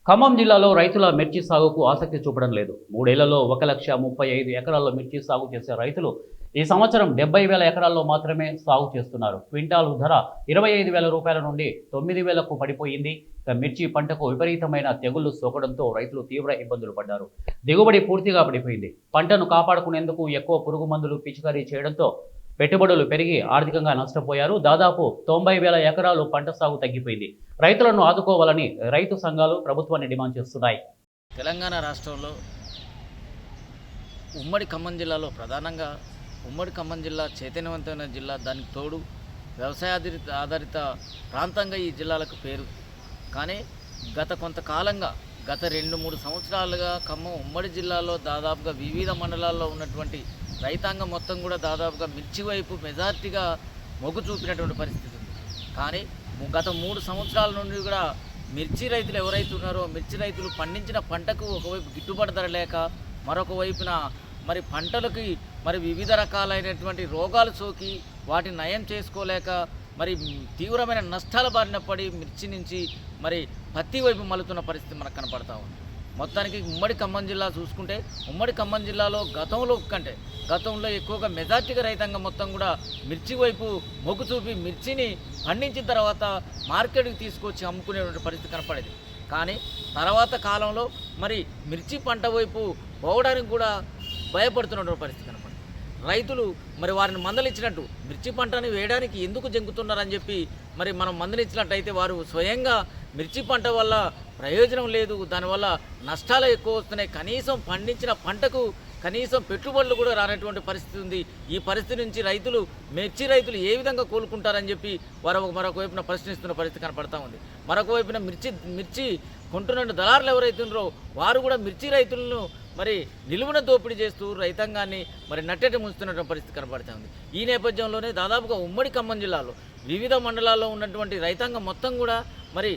ఖమ్మం జిల్లాలో రైతుల మిర్చి సాగుకు ఆసక్తి చూపడం లేదు. మూడేళ్లలో 1,35,000 ఎకరాల్లో మిర్చి సాగు చేసే రైతులు ఈ సంవత్సరం 70,000 ఎకరాల్లో మాత్రమే సాగు చేస్తున్నారు. క్వింటాలు ధర 25,000 రూపాయల నుండి 9,000కు పడిపోయింది. ఇక మిర్చి పంటకు విపరీతమైన తెగుళ్లు సోకడంతో రైతులు తీవ్ర ఇబ్బందులు పడ్డారు. దిగుబడి పూర్తిగా పడిపోయింది. పంటను కాపాడుకునేందుకు ఎక్కువ పురుగు మందులు పిచికారీ చేయడంతో పెట్టుబడులు పెరిగి ఆర్థికంగా నష్టపోయారు. దాదాపు 90,000 ఎకరాలు పంట సాగు తగ్గిపోయింది. రైతులను ఆదుకోవాలని రైతు సంఘాలు ప్రభుత్వాన్ని డిమాండ్ చేస్తున్నాయి. తెలంగాణ రాష్ట్రంలో ఉమ్మడి ఖమ్మం జిల్లాలో ప్రధానంగా ఉమ్మడి ఖమ్మం జిల్లా చైతన్యవంతమైన జిల్లా, దానికి తోడు ఆధారిత ప్రాంతంగా ఈ జిల్లాలకు పేరు. కానీ గత కొంతకాలంగా గత 2-3 సంవత్సరాలుగా ఖమ్మం ఉమ్మడి జిల్లాలో దాదాపుగా వివిధ మండలాల్లో ఉన్నటువంటి రైతాంగం మొత్తం కూడా దాదాపుగా మిర్చి వైపు మెజార్టీగా మొగ్గు చూపినటువంటి పరిస్థితి ఉంది. కానీ గత 3 సంవత్సరాల నుండి కూడా మిర్చి రైతులు ఎవరైతే ఉన్నారో మిర్చి రైతులు పండించిన పంటకు ఒకవైపు గిట్టుబాటు ధర లేక, మరొక వైపున మరి పంటలకి మరి వివిధ రకాలైనటువంటి రోగాలు సోకి వాటిని నయం చేసుకోలేక మరి తీవ్రమైన నష్టాల బారిన పడి మిర్చి నుంచి మరి పత్తి వైపు మలుతున్న పరిస్థితి మనకు కనపడతా ఉంది. మొత్తానికి ఉమ్మడి ఖమ్మం జిల్లా చూసుకుంటే ఉమ్మడి ఖమ్మం జిల్లాలో గతంలో ఎక్కువగా మెజార్టీగా రైతాంగం మొత్తం కూడా మిర్చి వైపు మొగ్గు చూపి మిర్చిని పండించిన తర్వాత మార్కెట్కి తీసుకొచ్చి అమ్ముకునేటువంటి పరిస్థితి కనపడేది. కానీ తర్వాత కాలంలో మరి మిర్చి పంట వైపు పోవడానికి కూడా భయపడుతున్నటువంటి పరిస్థితి కనపడింది. రైతులు మరి వారిని మందలించినట్టు మిర్చి పంటని వేయడానికి ఎందుకు జంకుతున్నారని చెప్పి మరి మనం మందలించినట్టయితే వారు స్వయంగా మిర్చి పంట వల్ల ప్రయోజనం లేదు, దానివల్ల నష్టాలు ఎక్కువ వస్తున్నాయి, కనీసం పండించిన పంటకు కనీసం పెట్టుబడులు కూడా రానటువంటి పరిస్థితి ఉంది. ఈ పరిస్థితి నుంచి మిర్చి రైతులు ఏ విధంగా కోలుకుంటారని చెప్పి వారు మరొక వైపున ప్రశ్నిస్తున్న పరిస్థితి కనపడతా ఉంది. మరొక వైపున మిర్చి కొంటున్న దళారులు ఎవరైతే ఉన్నారో వారు కూడా మిర్చి రైతులను మరి నిలువున దోపిడీ చేస్తూ రైతాంగాన్ని మరి నట్టేట ముంచుతున్నటువంటి పరిస్థితి కనపడుతూ ఉంది. ఈ నేపథ్యంలోనే దాదాపుగా ఉమ్మడి ఖమ్మం జిల్లాలో వివిధ మండలాల్లో ఉన్నటువంటి రైతాంగం మొత్తం కూడా మరి